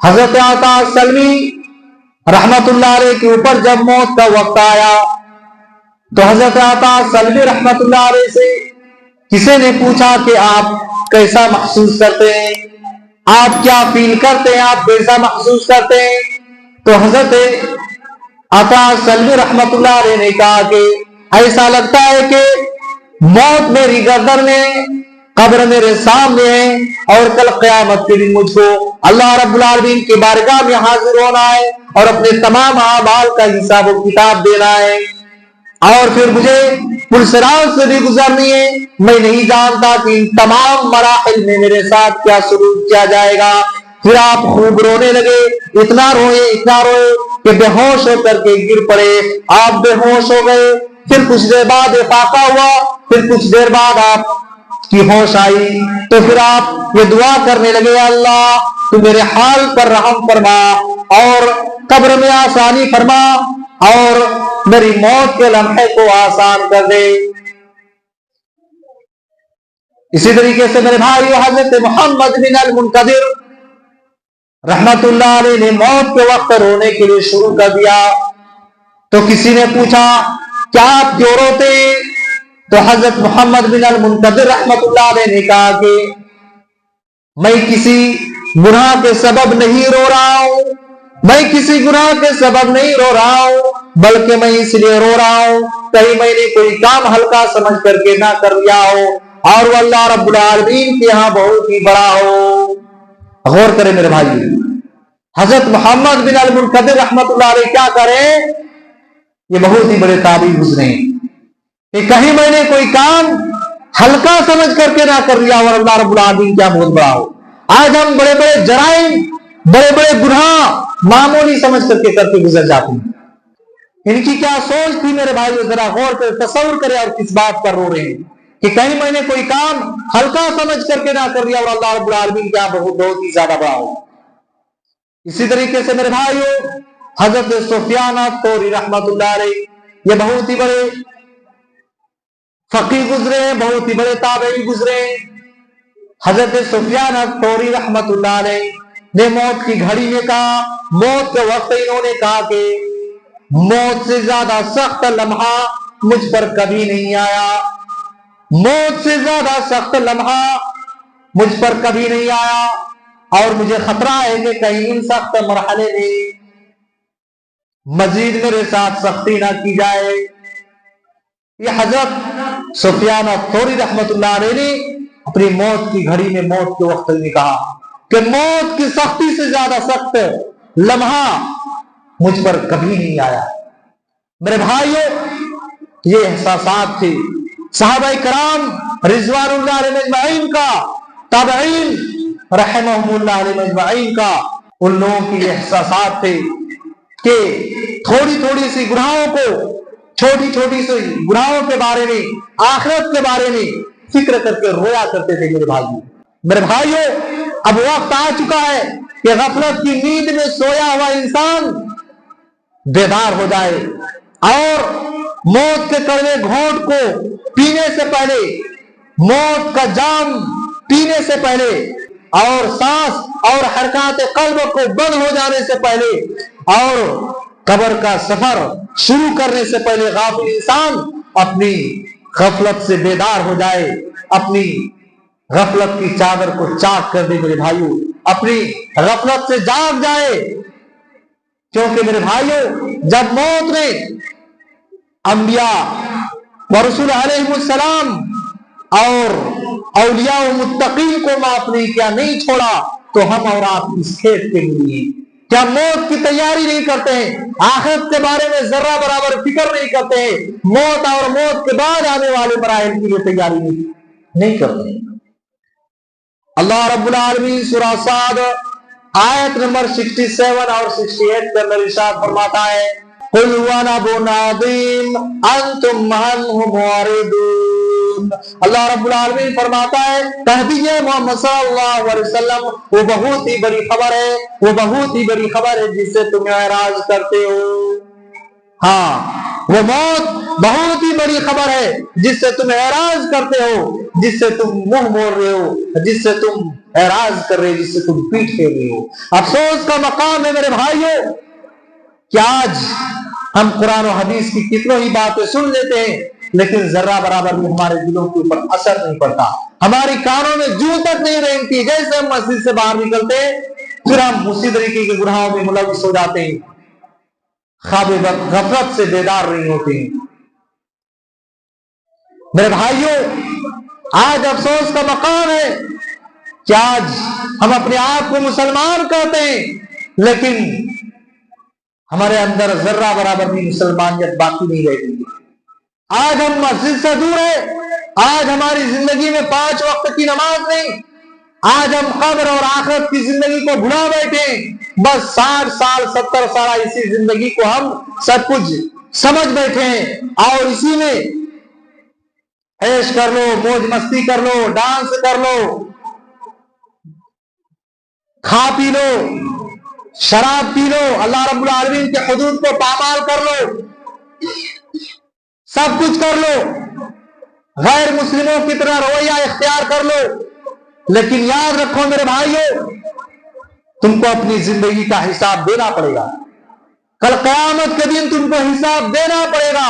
حضرت عطا سلمی رحمت اللہ علیہ کے اوپر جب موت کا وقت آیا تو حضرت عطا سلمی رحمت اللہ علیہ سے کسی نے پوچھا کہ آپ کیسا محسوس کرتے ہیں، آپ کیا فیل کرتے ہیں، آپ کیسا محسوس کرتے ہیں؟ تو حضرت عطا سلمی رحمت اللہ علیہ نے کہا کہ ایسا لگتا ہے کہ موت میری گردن میں، قبر میرے سامنے ہے، اور کل قیامت کے دن مجھ کو اللہ رب العالمین کی بارگاہ میں حاضر ہونا ہے اور اپنے تمام اعمال کا حساب و کتاب دینا ہے، اور پھر مجھے پلسرات سے بھی گزرنی ہے۔ میں نہیں جانتا کہ ان تمام مراحل میں میرے ساتھ کیا سلوک کیا جائے گا۔ پھر آپ خوب رونے لگے، اتنا روئے کہ بے ہوش ہو کر کے گر پڑے۔ آپ بے ہوش ہو گئے، پھر کچھ دیر بعد افاقہ ہوا، پھر کچھ دیر بعد آپ کی ہوش آئی، تو پھر آپ یہ دعا کرنے لگے، اللہ تو میرے حال پر رحم فرما اور قبر میں آسانی فرما اور میری موت کے لمحے کو آسان کر دے۔ اسی طریقے سے میرے بھائی حضرت محمد بن المنقدر رحمت اللہ علیہ نے موت کے وقت رونے کے لیے شروع کر دیا، تو کسی نے پوچھا کیا آپ کیوں روتے ہیں؟ تو حضرت محمد بن المنقدر رحمت اللہ علیہ نے کہا کہ میں کسی گناہ کے سبب نہیں رو رہا ہوں، میں کسی گناہ کے سبب نہیں رو رہا ہوں، بلکہ میں اس لیے رو رہا ہوں کہیں میں نے کوئی کام ہلکا سمجھ کر کے نہ کر لیا ہو اور وہ اللہ رب العالمین کے ہاں بہت ہی بڑا ہو۔ غور کریں میرے بھائی، حضرت محمد بن المنقدر رحمت اللہ علیہ کیا کریں، یہ بہت ہی بڑے تابعی گزرے کہ کہیں میں نے کوئی کام ہلکا سمجھ کر کے نہ کر لیا اور اللہ رب العالمین کیا بہت بڑا ہو۔ آج ہم بڑے بڑے جرائم، بڑے بڑے گناہ معمولی سمجھ کر کے کرتے گزر جاتے ہیں۔ ان کی کیا سوچ تھی میرے بھائی، ذرا غور کرے، تصور کرے اور کس بات پر رو رہے ہیں کہ کہیں میں نے کوئی کام ہلکا سمجھ کر کے نہ کر لیا اور اللہ رب العالمین کیا بہت ہی زیادہ بڑا ہو۔ اسی طریقے سے میرے بھائیو حضرت سفیان الثوری رحمت اللہ علیہ یہ بہت ہی بڑے فقیہ گزرے ہیں، بہت ہی بڑے تابعی گزرے ہیں۔ حضرت سفیان الثوری رحمت اللہ علیہ نے موت کی گھڑی میں کہا، موت کے وقت انہوں نے کہا کہ موت سے زیادہ سخت لمحہ مجھ پر کبھی نہیں آیا، موت سے زیادہ سخت لمحہ مجھ پر کبھی نہیں آیا، اور مجھے خطرہ ہے کہ کہیں ان سخت مرحلے میں مزید میرے ساتھ سختی نہ کی جائے۔ یہ حضرت سفیان الثوری رحمت اللہ علیہ نے اپنی موت کی گھڑی میں، موت کے وقت میں کہا کہ موت کی سختی سے زیادہ سخت لمحہ مجھ پر کبھی نہیں آیا۔ میرے بھائیو یہ احساسات تھے صحابہ کرام رضوان اللہ علیہ اجمعین کا، تابعین رحمہم اللہ علیہ اجمعین کا، ان لوگوں کی احساسات تھے کہ تھوڑی تھوڑی سی گناہوں کو، چھوٹی چھوٹی سی گناہوں کے بارے میں، آخرت کے بارے میں فکر کر کے رویا کرتے تھے۔ میرے بھائیو اب وقت آ چکا ہے کہ غفلت کی نیند میں سویا ہوا انسان بیدار ہو جائے اور موت کے کڑوے گھونٹ کو پینے سے پہلے، موت کا جام پینے سے پہلے اور سانس اور حرکات قلب کو بند ہو جانے سے پہلے اور قبر کا سفر شروع کرنے سے پہلے غافل انسان اپنی غفلت سے بیدار ہو جائے، اپنی غفلت کی چادر کو چاک کر دے میرے بھائیوں، اپنی غفلت سے جاگ جائے۔ کیونکہ میرے بھائیوں جب موت نے انبیاء و رسول علیہ السلام اور اولیاء و متقین کو معاف نہیں کیا، نہیں چھوڑا، تو ہم اور آپ اس کھیت کے لیے کیا موت کی تیاری نہیں کرتے ہیں؟ آخرت کے بارے میں ذرہ برابر فکر نہیں کرتے ہیں؟ موت اور موت کے بعد آنے والے مراحل کے لیے تیاری نہیں کرتے ہیں؟ اللہ رب العالمین سورہ صاد آیت نمبر 67 اور 68 کے اندر ارشاد فرماتا ہے، قُلْ هُوَ نَبَأٌ عَظِيمٌ أَنْتُمْ عَنْهُ مُعْرِضُونَ۔ اللہ رب العالمین فرماتا ہے کہہ دیجئے محمد صلی اللہ علیہ وسلم وہ بہت ہی بڑی خبر ہے، وہ بہت ہی بڑی خبر ہے جس سے تم اعراض کرتے ہو۔ ہاں وہ موت بہت ہی بڑی خبر ہے جس سے تم اعراض کرتے ہو، جس سے تم منہ موڑ رہے ہو، جس سے تم اعراض کر رہے, جس سے تم پیٹ پھیر رہے ہو. افسوس کا مقام ہے میرے بھائیوں کہ آج ہم قرآن و حدیث کی کتنی ہی باتیں سن لیتے ہیں, لیکن ذرہ برابر بھی ہمارے دلوں کے اوپر اثر نہیں پڑتا, ہماری کانوں میں جوں تک نہیں رینگتی. جیسے ہم مسجد سے باہر نکلتے ہیں پھر ہم اسی طریقے کے گناہوں میں ملوث ہو جاتے ہیں, خواب غفلت سے بیدار نہیں ہوتے ہیں. میرے بھائیوں, آج افسوس کا مقام ہے کہ آج ہم اپنے آپ کو مسلمان کہتے ہیں, لیکن ہمارے اندر ذرہ برابر بھی مسلمانیت باقی نہیں رہتی. آج ہم مسجد سے دور ہیں, آج ہماری زندگی میں 5 وقت کی نماز نہیں, آج ہم قبر اور آخرت کی زندگی کو بھلا بیٹھے, بس 60 سال 70 سال اسی زندگی کو ہم سب کچھ سمجھ بیٹھے ہیں, اور اسی میں عیش کر لو, موج مستی کر لو, ڈانس کر لو, کھا پی لو, شراب پی لو, اللہ رب العالمین کے حدود کو پامال کر لو, سب کچھ کر لو, غیر مسلموں کی طرح رویہ اختیار کر لو. لیکن یاد رکھو میرے بھائیوں, تم کو اپنی زندگی کا حساب دینا پڑے گا. کل قیامت کے دن تم کو حساب دینا پڑے گا.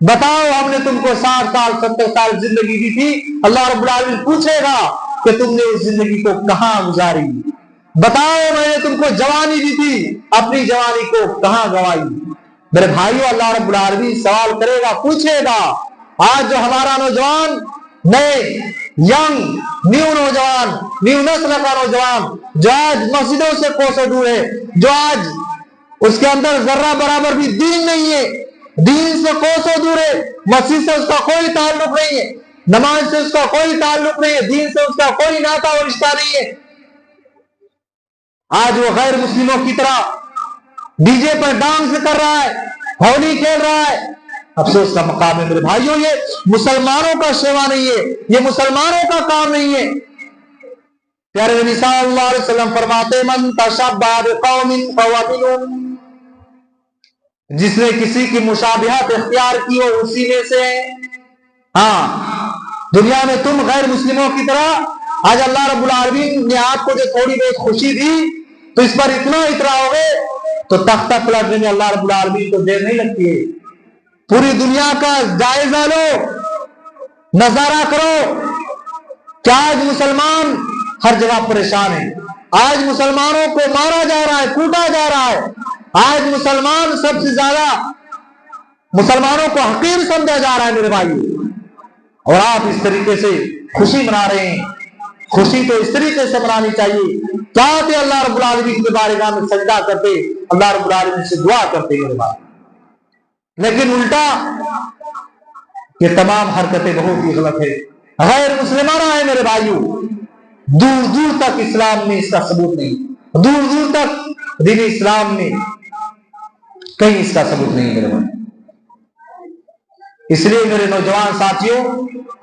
بتاؤ, ہم نے تم کو 60 سال 70 سال زندگی دی تھی, اللہ رب العالمین پوچھے گا کہ تم نے اس زندگی کو کہاں گزاری. بتاؤ, میں نے تم کو جوانی دی تھی, اپنی جوانی کو کہاں گوائی. میرے بھائیوں, اللہ رب العالمین سوال کرے گا, پوچھے گا. آج جو ہمارا نوجوان, نئے ینگ نیو نوجوان, نیو نسل کا نوجوان جو آج مسجدوں سے کوسوں دور ہے, جو آج اس کے اندر ذرہ برابر بھی دین نہیں ہے, دین سے کوسوں دور ہے, مسجد سے اس کا کوئی تعلق نہیں ہے, نماز سے اس کا کوئی تعلق نہیں ہے, دین سے اس کا کوئی ناتا اور رشتہ نہیں ہے, آج وہ غیر مسلموں کی طرح ڈی جے پر ڈانس کر رہا ہے, ہولی کھیل رہا ہے. افسوس کا مقام ہے میرے بھائیوں, یہ مسلمانوں کا شیوا نہیں ہے, یہ مسلمانوں کا کام نہیں ہے. پیارے نبی صلی اللہ علیہ وسلم فرماتے, من تشبہ بقوم فہو منہم, جس نے کسی کی مشابہت اختیار کی ہو اسی میں سے. ہاں, دنیا میں تم غیر مسلموں کی طرح آج اللہ رب العالمین نے آپ کو جو تھوڑی بہت خوشی دی تو اس پر اتنا اتراؤ گے تو تختہ پلٹنے میں اللہ رب العالمین کو دیر نہیں لگتی ہے. پوری دنیا کا جائزہ لو, نظارہ کرو کہ آج مسلمان ہر جگہ پریشان ہیں, آج مسلمانوں کو مارا جا رہا ہے, کوٹا جا رہا ہے, آج مسلمان سب سے زیادہ مسلمانوں کو حقیر سمجھا جا رہا ہے میرے بھائی, اور آپ اس طریقے سے خوشی منا رہے ہیں. خوشی تو اس طریقے سے منانی چاہیے, چاہتے اللہ رب العالمین کے بارگاہ میں سجدہ کرتے, اللہ رب العالمین سے دعا کرتے میرے بھائی. لیکن الٹا یہ تمام حرکتیں بہت ہی غلط ہے, غیر مسلمانہ ہے میرے بھائیوں. دور دور تک اسلام میں اس کا ثبوت نہیں, دور دور تک دین اسلام میں کہیں اس کا ثبوت نہیں میرے بھائی. اس لیے میرے نوجوان ساتھیوں,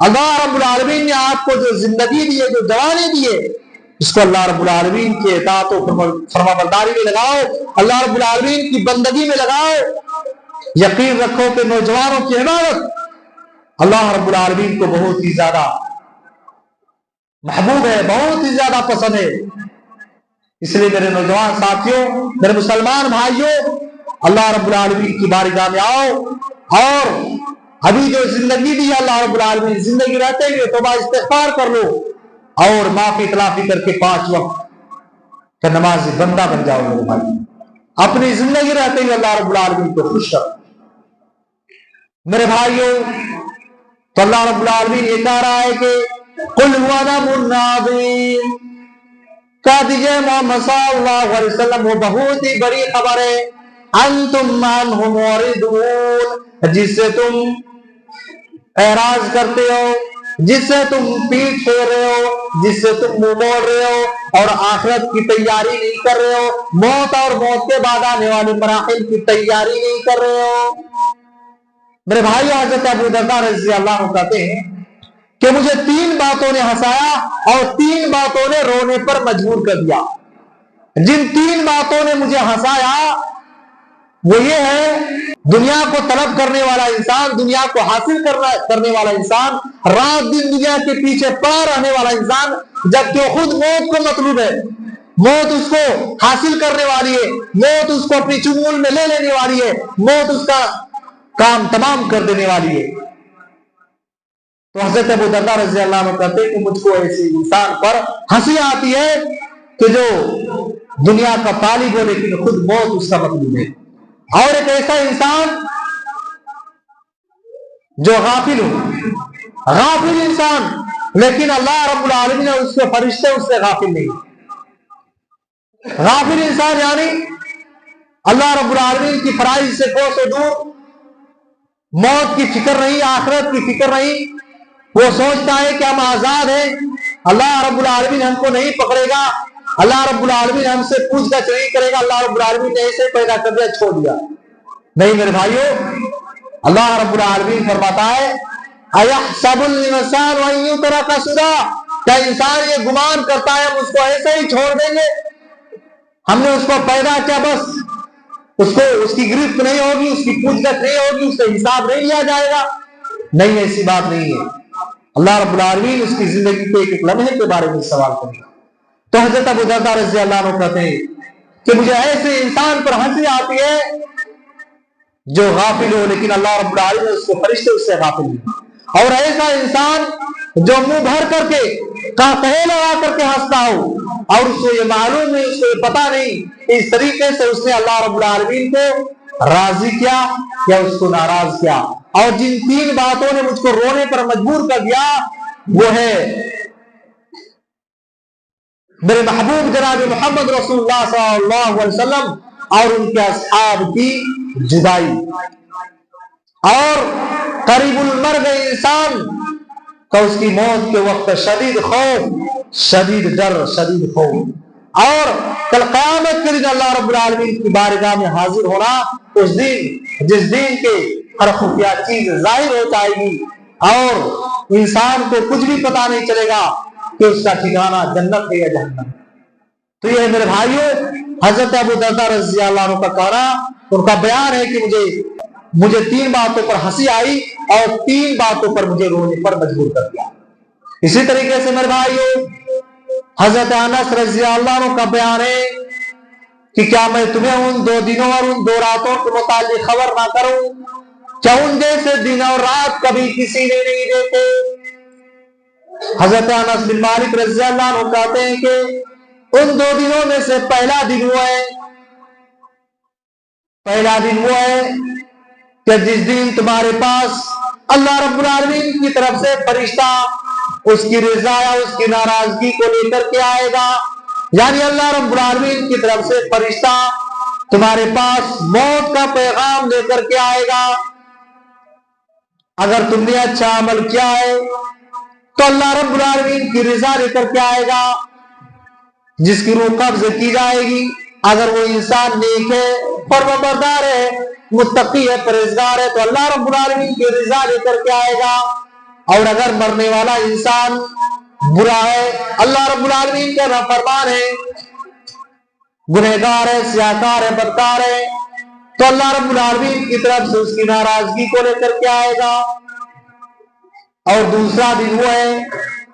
اللہ رب العالمین نے آپ کو جو زندگی دی ہے, جو جوانی دی ہے, اس کو اللہ رب العالمین کی اطاعت و فرما برداری میں لگاؤ, اللہ رب العالمین کی بندگی میں لگاؤ. یقین رکھو کہ نوجوانوں کی عبادت اللہ رب العالمین کو بہت ہی زیادہ محبوب ہے, بہت ہی زیادہ پسند ہے. اس لیے میرے نوجوان ساتھیوں, میرے مسلمان بھائیوں, اللہ رب العالمین کی بارگاہ میں آؤ اور ابھی جو زندگی دی ہے اللہ رب العالمین, زندگی رہتے ہوئے توبہ استغفار کر لو اور معافی تلافی کر کے 5 وقت کا نمازی بندہ بن جاؤ میرے بھائی. اپنی زندگی رہتے ہوئے اللہ رب العالمین کو خوش کرو میرے بھائیوں. تو اللہ رب العالمین یہ کہہ رہا ہے کہ قل هو نبأ عظیم, کہہ دیجئے محمد صلی اللہ علیہ وسلم وہ بہت ہی بڑی خبر ہے, انتم عنہ معرضون, جس سے تم اعراض کرتے ہو, جس سے تم پیٹ پھیر رہے ہو, جس سے تم منہ موڑ رہے ہو اور آخرت کی تیاری نہیں کر رہے ہو, موت اور موت کے بعد آنے والے مراحل کی تیاری نہیں کر رہے ہو. میرے بھائی, حضرت ابو درداء رضی اللہ عنہ کہتے ہیں کہ مجھے 3 باتوں نے ہنسایا اور 3 باتوں نے رونے پر مجبور کر دیا. جن 3 باتوں نے مجھے ہنسایا وہ یہ ہے, دنیا کو طلب کرنے والا انسان، دنیا کو حاصل کرنے والا انسان، رات دن دنیا کے پیچھے پڑا رہنے والا انسان، جبکہ وہ خود موت کو مطلوب ہے، موت اس کو حاصل کرنے والی ہے، موت اس کو اپنی چنگل میں لے لینے والی ہے، موت اس کا کام تمام کر دینے والی ہے۔ تو حضرت ابو درداء رضی اللہ عنہ کہتے ہیں کہ مجھ کو ایسے انسان پر ہنسی آتی ہے کہ جو دنیا کا طالب ہو لیکن خود موت اس کا مطلوب ہے، اور ایک ایسا انسان جو غافل ہو، غافل انسان، لیکن اللہ رب العالمین اور اس کے فرشتے اس سے غافل نہیں۔ غافل انسان یعنی اللہ رب العالمین کی فرائض سے کوسوں دور، موت کی فکر نہیں، آخرت کی فکر نہیں، وہ سوچتا ہے کہ ہم آزاد ہیں، اللہ رب العالمین ہم کو نہیں پکڑے گا، اللہ رب العالمین ہم سے پوچھ گچھ نہیں کرے گا، اللہ رب العالمین نے ایسے پیدا کر دیا چھوڑ دیا۔ نہیں میرے بھائیو، اللہ رب العالمین فرماتا ہے اَيَحْسَبُ الْإِنسَانُ أَن يُتْرَكَ سُدًى، کیا انسان یہ گمان کرتا ہے ہم اس کو ایسے ہی چھوڑ دیں گے؟ ہم نے اس کو پیدا کیا، بس اس کو اس کی گرفت نہیں ہوگی، اس کی پوچھ گچھ نہیں ہوگی، اس سے حساب نہیں لیا جائے گا؟ نہیں، ایسی بات نہیں ہے۔ اللہ رب العالمین اس کی زندگی کے ایک ایک لمحے کے بارے میں سوال کرے گا۔ تو حضرت ابو درداء رضی اللہ عنہ کہتے ہیں کہ مجھے ایسے انسان پر ہنسی آتی ہے جو غافل ہو لیکن اللہ رب العالمین اس کے فرشتے اس سے غافل نہیں، اور ایسا انسان جو منہ بھر کر کے قہقہے لگا کر کے ہنستا ہو اور اس کو یہ معلوم نہیں، اس کو یہ پتا نہیں اس طریقے سے اس نے اللہ رب العالمین کو راضی کیا یا اس کو ناراض کیا۔ اور جن تین باتوں نے مجھ کو رونے پر مجبور کر دیا وہ ہے میرے محبوب جناب محمد رسول اللہ صلی اللہ علیہ وسلم اور ان کے اصحاب کی جدائی، اور قریب المرگ انسان کا اس کی موت کے وقت شدید خوف، شدید ڈر، شدید خوف، اور کل قیامت کے دن اللہ رب العالمین کی بارگاہ میں حاضر ہونا، اس دن جس دن کے ہر خفیہ چیز ظاہر ہو جائے گی اور انسان کو کچھ بھی پتا نہیں چلے گا کہ اس کا ٹھکانہ جنت ہے یا جہنم۔ تو یہ میرے بھائیوں حضرت ابو درداء رضی اللہ عنہ کا کہنا، ان کا بیان ہے کہ مجھے تین باتوں پر ہنسی آئی اور تین باتوں پر مجھے رونے پر مجبور کر دیا۔ اسی طریقے سے میرے بھائیوں حضرت انس رضی اللہ عنہ کا بیان ہے کہ کیا میں تمہیں ان 2 دنوں اور ان 2 راتوں کے متعلق خبر نہ کروں، کیا ان جیسے دن اور رات کبھی کسی نے نہیں دیکھے؟ حضرت انس بن مالک رضی اللہ عنہ کہتے ہیں کہ ان 2 دنوں میں سے پہلا دن وہ ہے کہ جس دن تمہارے پاس اللہ رب العالمین کی طرف سے فرشتہ اس کی رضا یا اس کی ناراضگی کو لے کر کے آئے گا، یعنی اللہ رب العالمین کی طرف سے فرشتہ تمہارے پاس موت کا پیغام لے کر کے آئے گا۔ اگر تم نے اچھا عمل کیا ہے تو اللہ رب العالمین کی رضا لے کر کے آئے گا جس کی روح قبض کی جائے گی۔ اگر وہ انسان نیک ہے، فرمانبردار ہے، متقی ہے، پرہیزگار ہے تو اللہ رب العالمین کی رضا لے کر کے آئے گا، اور اگر مرنے والا انسان برا ہے، اللہ رب العالمین کا نافرمان ہے، گنہگار ہے، سیاہکار ہے، بدکار ہے تو اللہ رب العالمین کی طرف سے اس کی ناراضگی کو لے کر کے آئے گا۔ اور دوسرا دن وہ ہے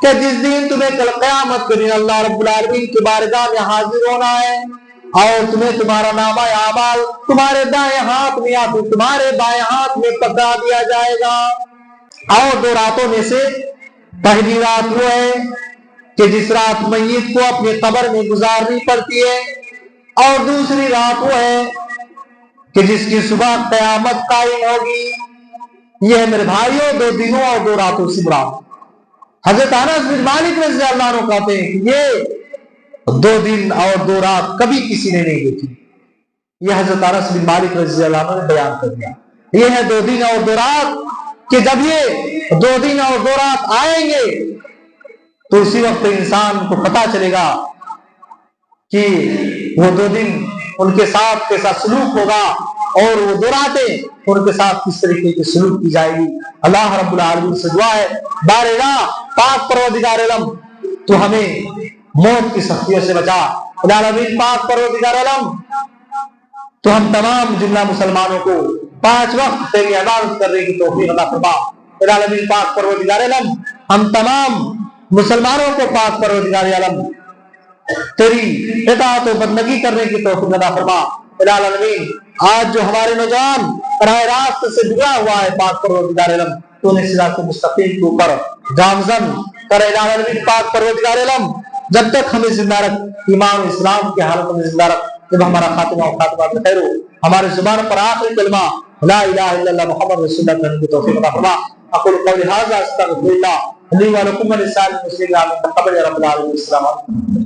کہ جس دن تمہیں کل قیامت کے دن اللہ رب العالمین کی بارگاہ میں حاضر ہونا ہے اور تمہیں تمہارا نامہ اعمال تمہارے دائیں ہاتھ میں یا پھر تمہارے بائیں ہاتھ میں پکڑا دیا جائے گا۔ اور 2 راتوں میں سے پہلی رات وہ ہے کہ جس رات میت کو اپنے قبر میں گزارنی پڑتی ہے، اور دوسری رات وہ ہے کہ جس کی صبح قیامت قائم ہوگی۔ یہ ہے میرے بھائیوں 2 دنوں اور 2 راتوں سے مراد۔ حضرت انس بن مالک رضی اللہ عنہ کہتے ہیں کہ یہ 2 دن اور 2 رات کبھی کسی نے نہیں دیکھی۔ یہ حضرت انس بن مالک رضی اللہ عنہ نے بیان کر دیا۔ یہ ہے 2 دن اور 2 رات کہ جب یہ 2 دن اور 2 رات آئیں گے تو اسی وقت انسان کو پتا چلے گا کہ وہ 2 دن ان کے ساتھ کیسا سلوک ہوگا اور وہ 2 راتیں ان کے ساتھ کس طریقے کی سلوک کی جائے گی۔ اللہ رب العالمین سے دعا ہے بارگاہ پاک پروردگار عالم تو ہمیں موت کی سختیوں سے بچا، العالمین پاک پروردگار عالم تو ہم تمام جملہ مسلمانوں کو 5 وقت تیری عبادت کرنے کی توفیق عطا فرما۔ العالمین پاک پروردگار عالم ہم تمام مسلمانوں کو پاک پروردگار عالم تیری اطاعت و بندگی کرنے کی توفیق عطا فرما۔ العالمین آج جو ہمارے نوجوان راہ راست سے بگڑا ہوا ہے پاک پروردگار عالم تو انہیں صراط مستقیم کے اوپر گامزن کر۔ العالمین پاک پروردگار عالم جب تک ہمیں زندہ رکھ، ایمان و اسلام کی حالت میں زندہ رکھ، جب ہمارا خاتمہ و خاتمہ بخیر ہو، ہمارے زبان پر آخری کلمہ لا الہ الا اللہ محمد رسول اللہ کہنے کی توفیق عطا فرما۔ اقول قولی ھذا استغفر اللہ لی و لکم ولسائر المسلمین من قبل رب العالمین۔ السلام علیکم۔